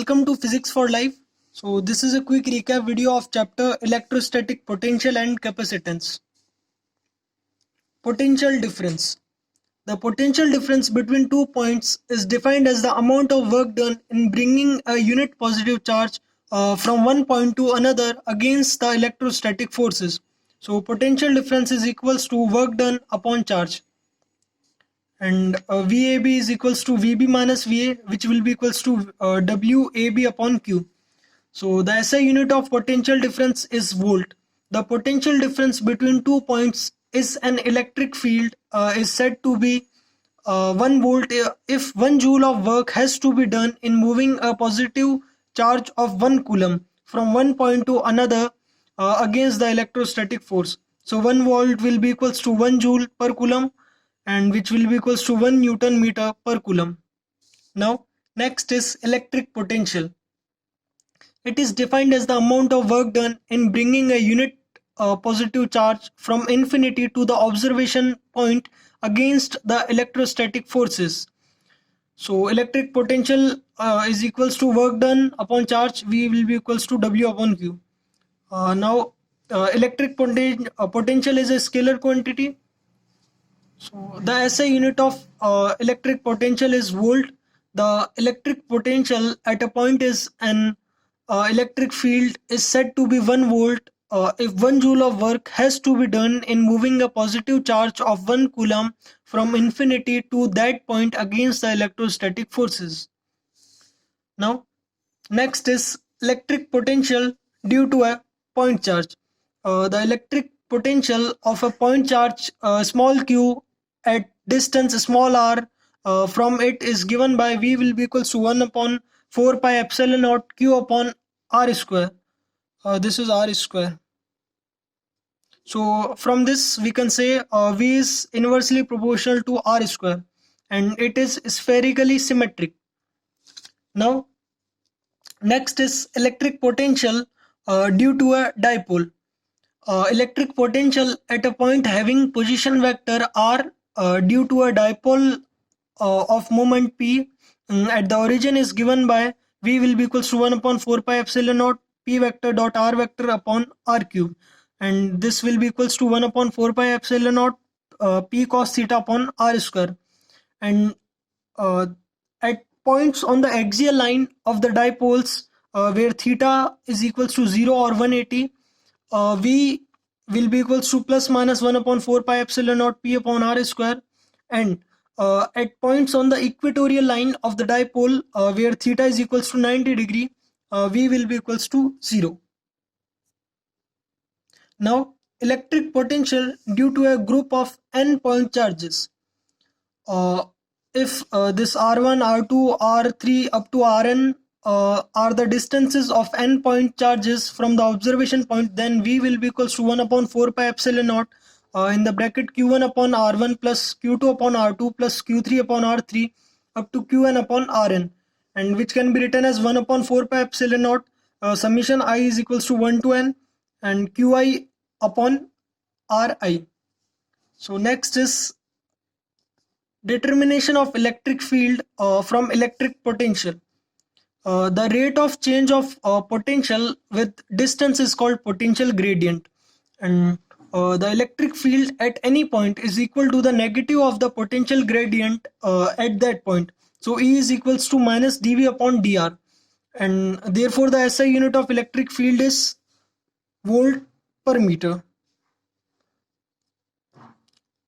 welcome to Physics for Life. So this is a quick recap video of chapter Electrostatic Potential and Capacitance. Potential difference. The potential difference between 2 points is defined as the amount of work done in bringing a unit positive charge from one point to another against the electrostatic forces. So potential difference is equals to work done upon charge. And VAB is equals to VB minus VA, which will be equals to WAB upon Q. So the SI unit of potential difference is volt. The potential difference between 2 points is an electric field is said to be 1 volt if 1 joule of work has to be done in moving a positive charge of 1 coulomb from one point to another against the electrostatic force. So 1 volt will be equals to 1 joule per coulomb, and which will be equals to 1 Newton meter per coulomb. Now next is electric potential. It is defined as the amount of work done in bringing a unit positive charge from infinity to the observation point against the electrostatic forces. So electric potential is equals to work done upon charge, V will be equals to W upon Q. Now electric potential is a scalar quantity. So the SI unit of electric potential is volt. The electric potential at a point is an electric field is said to be 1 volt if 1 joule of work has to be done in moving a positive charge of 1 coulomb from infinity to that point against the electrostatic forces. Now next is electric potential due to a point charge. The electric potential of a point charge small q at distance small r from it is given by V will be equals to 1 upon 4 pi epsilon naught q upon r square. This is r square. So from this we can say V is inversely proportional to r square and it is spherically symmetric. Now next is electric potential due to a dipole. Electric potential at a point having position vector r due to a dipole of moment p at the origin is given by V will be equals to 1 upon 4 pi epsilon naught p vector dot r vector upon r cube, and this will be equals to 1 upon 4 pi epsilon naught p cos theta upon r square. And at points on the axial line of the dipoles where theta is equals to 0 or 180, V will be equals to plus minus 1 upon 4 pi epsilon naught p upon r square. And at points on the equatorial line of the dipole where theta is equals to 90 degree, V will be equals to 0. Now electric potential due to a group of n point charges. If this r1, r2, r3 up to rn are the distances of n point charges from the observation point, then V will be equals to 1 upon 4 pi epsilon naught in the bracket q1 upon r1 plus q2 upon r2 plus q3 upon r3 up to qn upon rn, and which can be written as 1 upon 4 pi epsilon naught summation I is equals to 1 to n and qi upon ri. So next is determination of electric field from electric potential. The rate of change of potential with distance is called potential gradient, and the electric field at any point is equal to the negative of the potential gradient at that point. So E is equals to minus dV upon dr, and therefore the SI unit of electric field is volt per meter.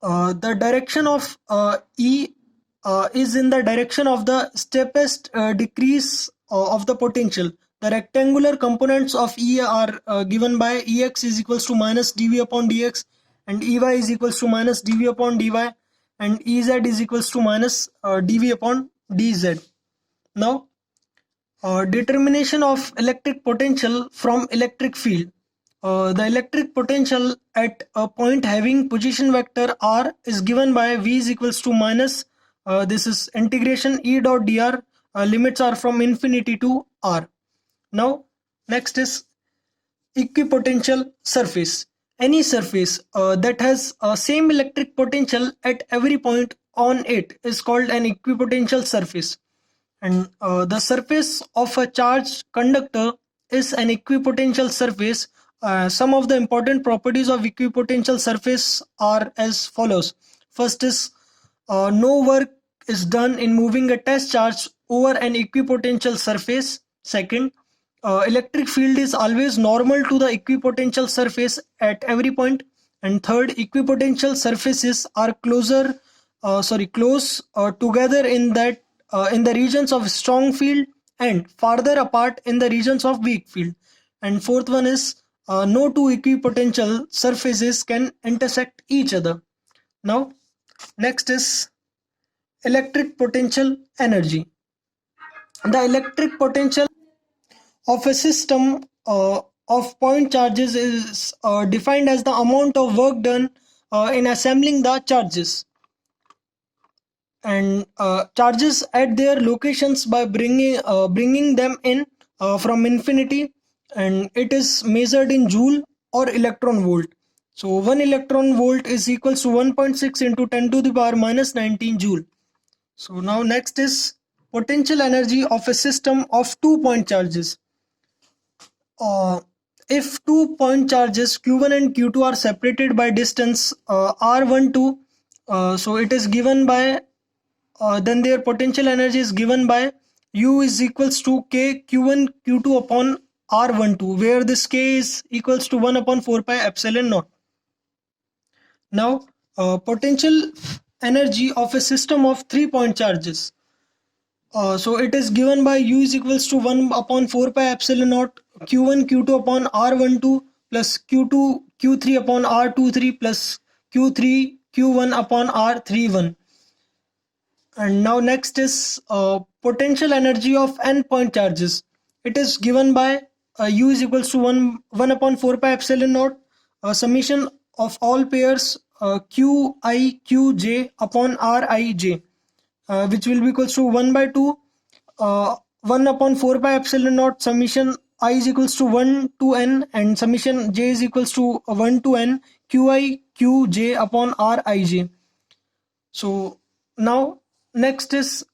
The direction of E is in the direction of the steepest decrease of the potential. The rectangular components of E are given by Ex is equals to minus dV upon dx, and Ey is equals to minus dV upon dy, and Ez is equals to minus dV upon dz. Now determination of electric potential from electric field. The electric potential at a point having position vector r is given by V is equals to minus this is integration E dot dr, limits are from infinity to r. Now next is equipotential surface. Any surface that has same electric potential at every point on it is called an equipotential surface. And the surface of a charged conductor is an equipotential surface. Some of the important properties of equipotential surface are as follows. First is no work is done in moving a test charge over an equipotential surface. Second, electric field is always normal to the equipotential surface at every point. And third, equipotential surfaces are close together in the regions of strong field and farther apart in the regions of weak field. And fourth one is no two equipotential surfaces can intersect each other. Now, next is electric potential energy. The electric potential of a system of point charges is defined as the amount of work done in assembling the charges and charges at their locations by bringing them in from infinity, and it is measured in joule or electron volt. So 1 electron volt is equals to 1.6 into 10 to the power minus 19 joule. So now next is potential energy of a system of 2 point charges. If 2 point charges q1 and q2 are separated by distance r12, so it is given by then their potential energy is given by U is equals to k q1 q2 upon r12, where this k is equals to 1 upon 4 pi epsilon naught. Now potential energy of a system of 3 point charges. So it is given by U is equals to 1 upon 4 pi epsilon naught q1 q2 upon r12 plus q2 q3 upon r23 plus q3 q1 upon r31. And now next is potential energy of n point charges. It is given by U is equals to 1 upon 4 pi epsilon naught summation of all pairs qi qj upon rij, which will be equals to 1 by 2 1 upon 4 pi epsilon naught summation I is equals to 1 to n and summation j is equals to 1 to n qi qj upon rij. So now next is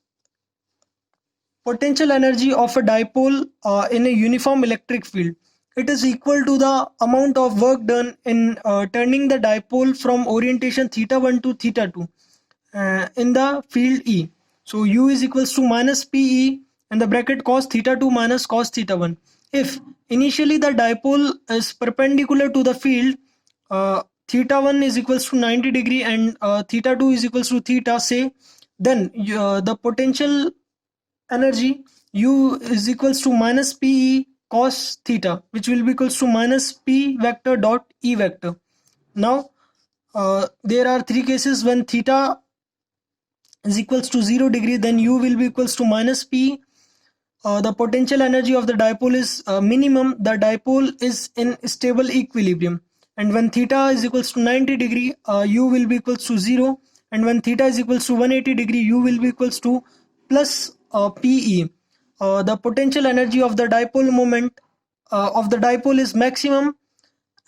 potential energy of a dipole in a uniform electric field. It is equal to the amount of work done in turning the dipole from orientation theta 1 to theta 2 in the field E. So U is equals to minus PE and the bracket cos theta 2 minus cos theta 1. If initially the dipole is perpendicular to the field, theta 1 is equals to 90 degree and theta 2 is equals to theta, say, then the potential energy U is equals to minus PE cos theta, which will be equals to minus P vector dot E vector. Now there are three cases when theta is equals to 0 degree, then U will be equals to minus P. The potential energy of the dipole is minimum. The dipole is in stable equilibrium, and when theta is equals to 90 degree, U will be equals to 0, and when theta is equals to 180 degree, U will be equals to plus PE. The potential energy of the dipole moment of the dipole is maximum,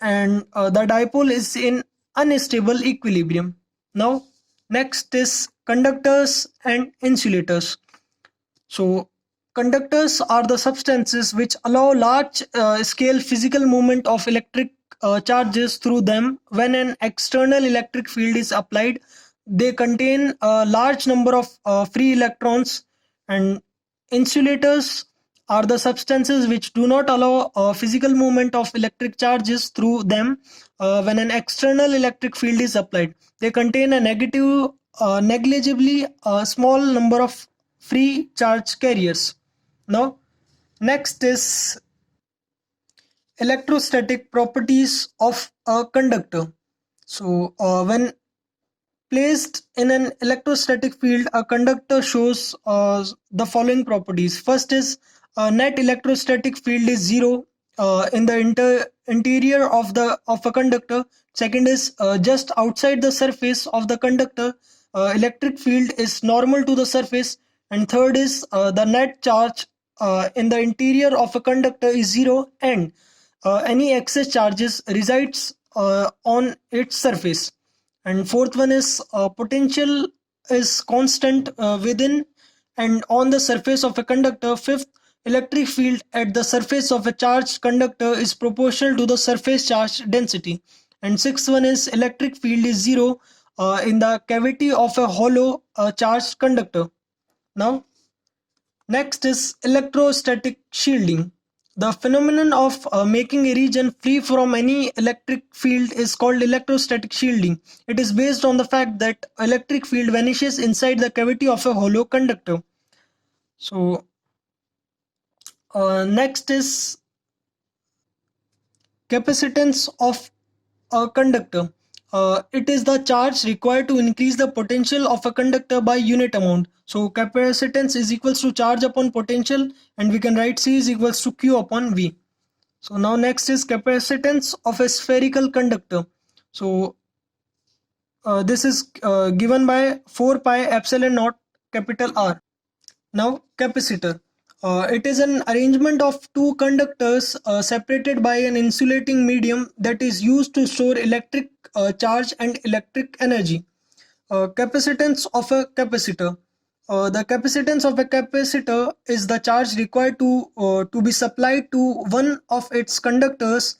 and the dipole is in unstable equilibrium. Now next is conductors and insulators. So conductors are the substances which allow large scale physical movement of electric charges through them. When an external electric field is applied, they contain a large number of free electrons. And insulators are the substances which do not allow physical movement of electric charges through them. When an external electric field is applied, they contain a negligibly small number of free charge carriers. Now next is electrostatic properties of a conductor. So when placed in an electrostatic field, a conductor shows the following properties. First is net electrostatic field is zero in the interior of a conductor. Second is just outside the surface of the conductor, electric field is normal to the surface. And third is the net charge in the interior of a conductor is zero, and any excess charges resides on its surface. And fourth one is potential is constant within and on the surface of a conductor. Fifth, electric field at the surface of a charged conductor is proportional to the surface charge density. And sixth one is electric field is zero in the cavity of a hollow charged conductor. Now, next is electrostatic shielding. The phenomenon of making a region free from any electric field is called electrostatic shielding. It is based on the fact that electric field vanishes inside the cavity of a hollow conductor. So, next is capacitance of a conductor. It is the charge required to increase the potential of a conductor by unit amount. So capacitance is equals to charge upon potential, and we can write C is equals to Q upon V. So now next is capacitance of a spherical conductor. So this is given by 4 pi epsilon naught capital R. Now capacitor. It is an arrangement of two conductors separated by an insulating medium that is used to store electric charge and electric energy. Capacitance of a capacitor. The capacitance of a capacitor is the charge required to be supplied to one of its conductors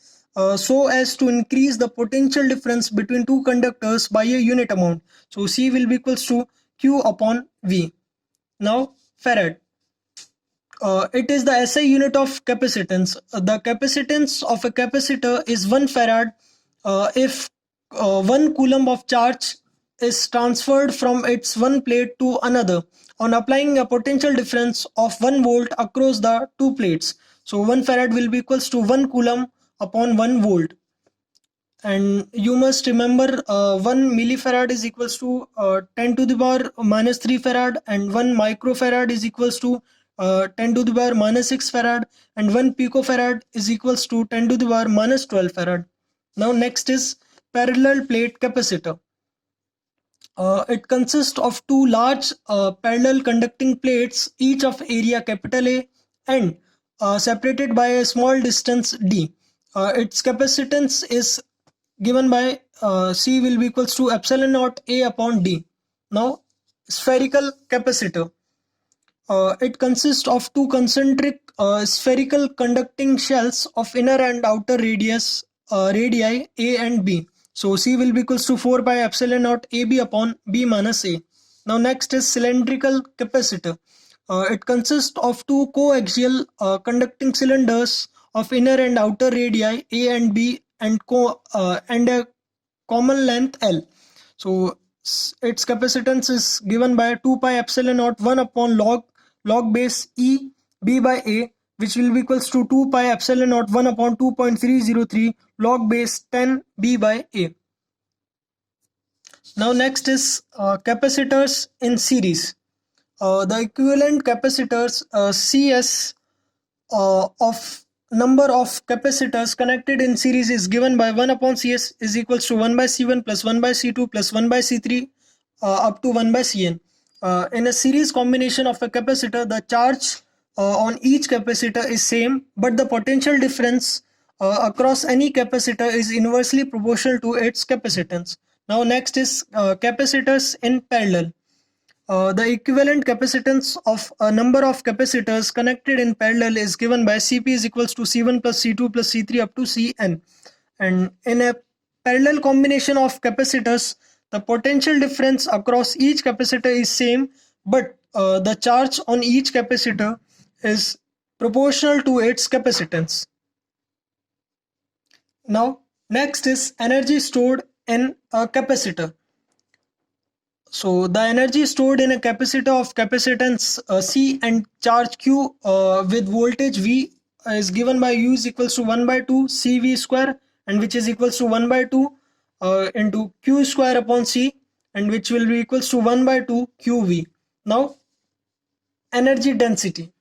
so as to increase the potential difference between two conductors by a unit amount. So C will be equals to Q upon V. Now Farad. It is the SI unit of capacitance. The capacitance of a capacitor is 1 farad if 1 coulomb of charge is transferred from its one plate to another on applying a potential difference of 1 volt across the two plates. So 1 farad will be equals to 1 coulomb upon 1 volt. And you must remember 1 millifarad is equals to 10 to the power minus 3 farad, and 1 microfarad is equals to 10 to the power minus 6 farad, and 1 picofarad is equals to 10 to the power minus 12 farad. Now next is parallel plate capacitor. It consists of two large parallel conducting plates, each of area capital A and separated by a small distance d. Its capacitance is given by C will be equals to epsilon naught A upon D. Now, spherical capacitor. It consists of two concentric spherical conducting shells of inner and outer radii A and B. So C will be equals to 4 pi epsilon naught AB upon B minus A. Now next is cylindrical capacitor. It consists of two coaxial conducting cylinders of inner and outer radii A and B and a common length L. So its capacitance is given by 2 pi epsilon naught 1 upon log base E B by A, which will be equals to 2 pi epsilon naught 1 upon 2.303 log base 10 B by A. Now next is capacitors in series. The equivalent capacitors CS of number of capacitors connected in series is given by 1 upon Cs is equals to 1 by C1 plus 1 by C2 plus 1 by C3 up to 1 by Cn. In a series combination of a capacitor, the charge on each capacitor is same, but the potential difference across any capacitor is inversely proportional to its capacitance. Now next is capacitors in parallel. The equivalent capacitance of a number of capacitors connected in parallel is given by Cp is equals to C1 plus C2 plus C3 up to Cn. And in a parallel combination of capacitors, the potential difference across each capacitor is same, but the charge on each capacitor is proportional to its capacitance. Now, next is energy stored in a capacitor. So the energy stored in a capacitor of capacitance C and charge Q with voltage V is given by U is equals to 1 by 2 CV square, and which is equals to 1 by 2 into Q square upon C, and which will be equals to 1 by 2 QV. Now energy density.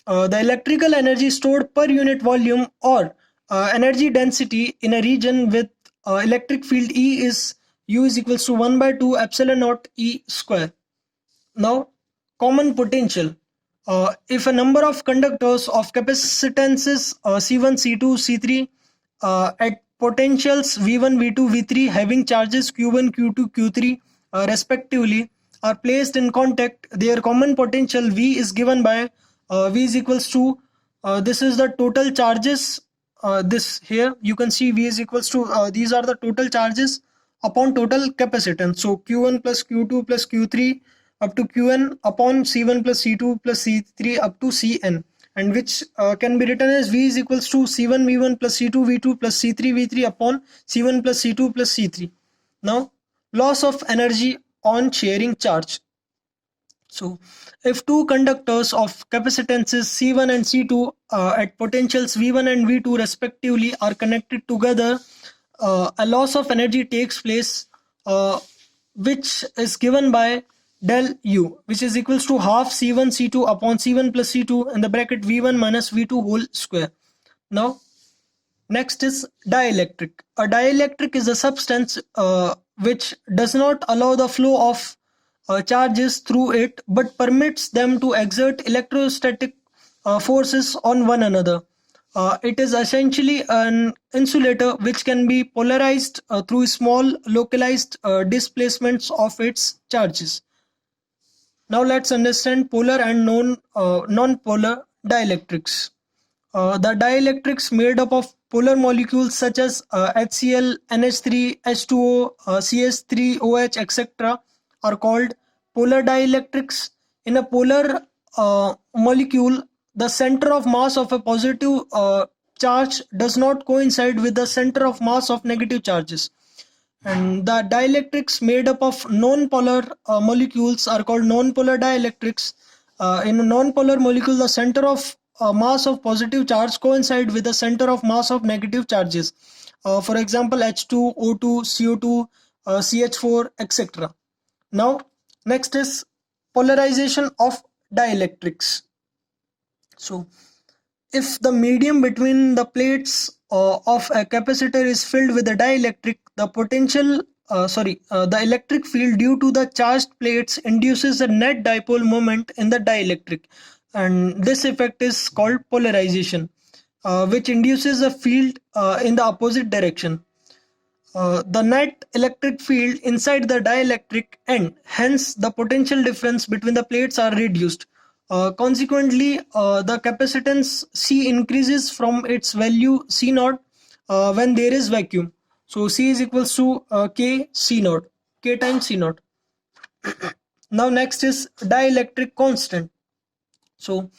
The electrical energy stored per unit volume or energy density in a region with electric field E is U is equals to 1 by 2 epsilon naught E square. Now, common potential. If a number of conductors of capacitances C1, C2, C3 at potentials V1, V2, V3 having charges Q1, Q2, Q3 respectively are placed in contact, their common potential V is given by V is equals to this is the total charges. This here you can see V is equals to these are the total charges upon total capacitance. So Q1 plus Q2 plus Q3 up to Qn upon C1 plus C2 plus C3 up to Cn, and which can be written as V is equals to C1 V1 plus C2 V2 plus C3 V3 upon C1 plus C2 plus C3. Now, loss of energy on sharing charge. So, if two conductors of capacitances C1 and C2 at potentials V1 and V2 respectively are connected together, a loss of energy takes place, which is given by del U, which is equals to half C1 C2 upon C1 plus C2 in the bracket V1 minus V2 whole square. Now, next is dielectric. A dielectric is a substance which does not allow the flow of charges through it but permits them to exert electrostatic forces on one another. It is essentially an insulator which can be polarized through small localized displacements of its charges. Now let's understand polar and non-polar dielectrics. The dielectrics made up of polar molecules such as HCl, NH3, H2O, CH3OH, etc. are called polar dielectrics. In a polar molecule, the center of mass of a positive charge does not coincide with the center of mass of negative charges. And the dielectrics made up of non-polar molecules are called non-polar dielectrics. In a non-polar molecule, the center of mass of positive charge coincide with the center of mass of negative charges. For example, H2, O2, CO2, CH4, etc. Now, next is polarization of dielectrics. So, if the medium between the plates of a capacitor is filled with a dielectric, the electric field due to the charged plates induces a net dipole moment in the dielectric, and this effect is called polarization, which induces a field in the opposite direction. The net electric field inside the dielectric end, hence the potential difference between the plates are reduced. Consequently, the capacitance C increases from its value C naught when there is vacuum. So C is equals to K C naught, K times C naught. Now next is dielectric constant. So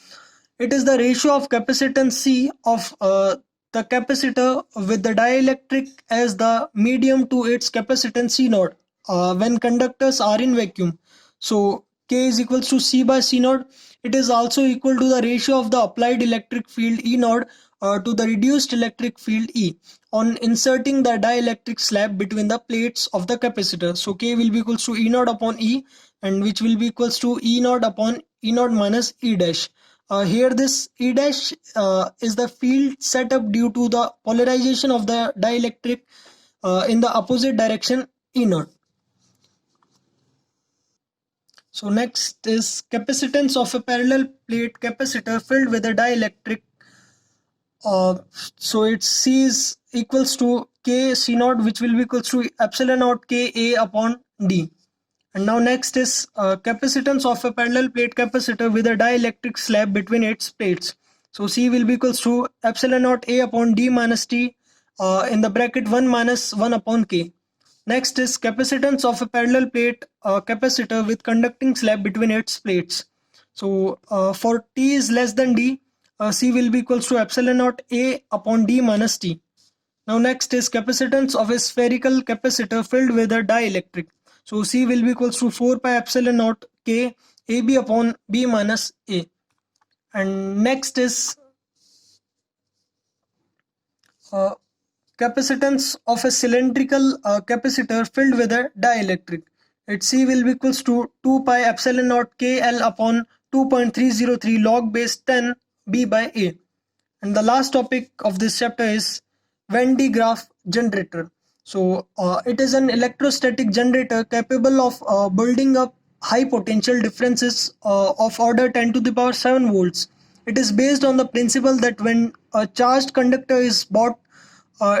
it is the ratio of capacitance C of the capacitor with the dielectric as the medium to its capacitance C naught when conductors are in vacuum. So K is equals to C by C naught. It is also equal to the ratio of the applied electric field E naught to the reduced electric field E on inserting the dielectric slab between the plates of the capacitor. So K will be equals to E naught upon E, and which will be equals to E naught upon E naught minus E dash. Here this E dash is the field set up due to the polarization of the dielectric in the opposite direction E naught. So next is capacitance of a parallel plate capacitor filled with a dielectric. So its C is equals to K C naught, which will be equals to epsilon naught K A upon D. And now next is capacitance of a parallel plate capacitor with a dielectric slab between its plates. So C will be equals to epsilon naught A upon D minus T in the bracket 1 minus 1 upon K. Next is capacitance of a parallel plate capacitor with conducting slab between its plates. So for T is less than D, C will be equals to epsilon naught A upon D minus T. Now next is capacitance of a spherical capacitor filled with a dielectric. So C will be equals to 4 pi epsilon naught K AB upon B minus A. And next is capacitance of a cylindrical capacitor filled with a dielectric. Its C will be equals to 2 pi epsilon naught KL upon 2.303 log base 10 B by A. And the last topic of this chapter is Venn digraph generator. So it is an electrostatic generator capable of building up high potential differences of order 10 to the power 7 volts. It is based on the principle that when a charged conductor is brought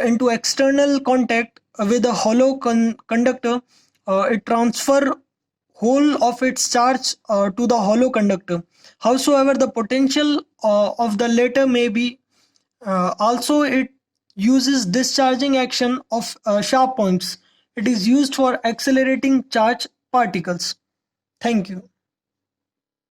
into external contact with a hollow conductor, it transfer whole of its charge to the hollow conductor. Howsoever, the potential of the latter may be also it uses discharging action of sharp points. It is used for accelerating charged particles. Thank you.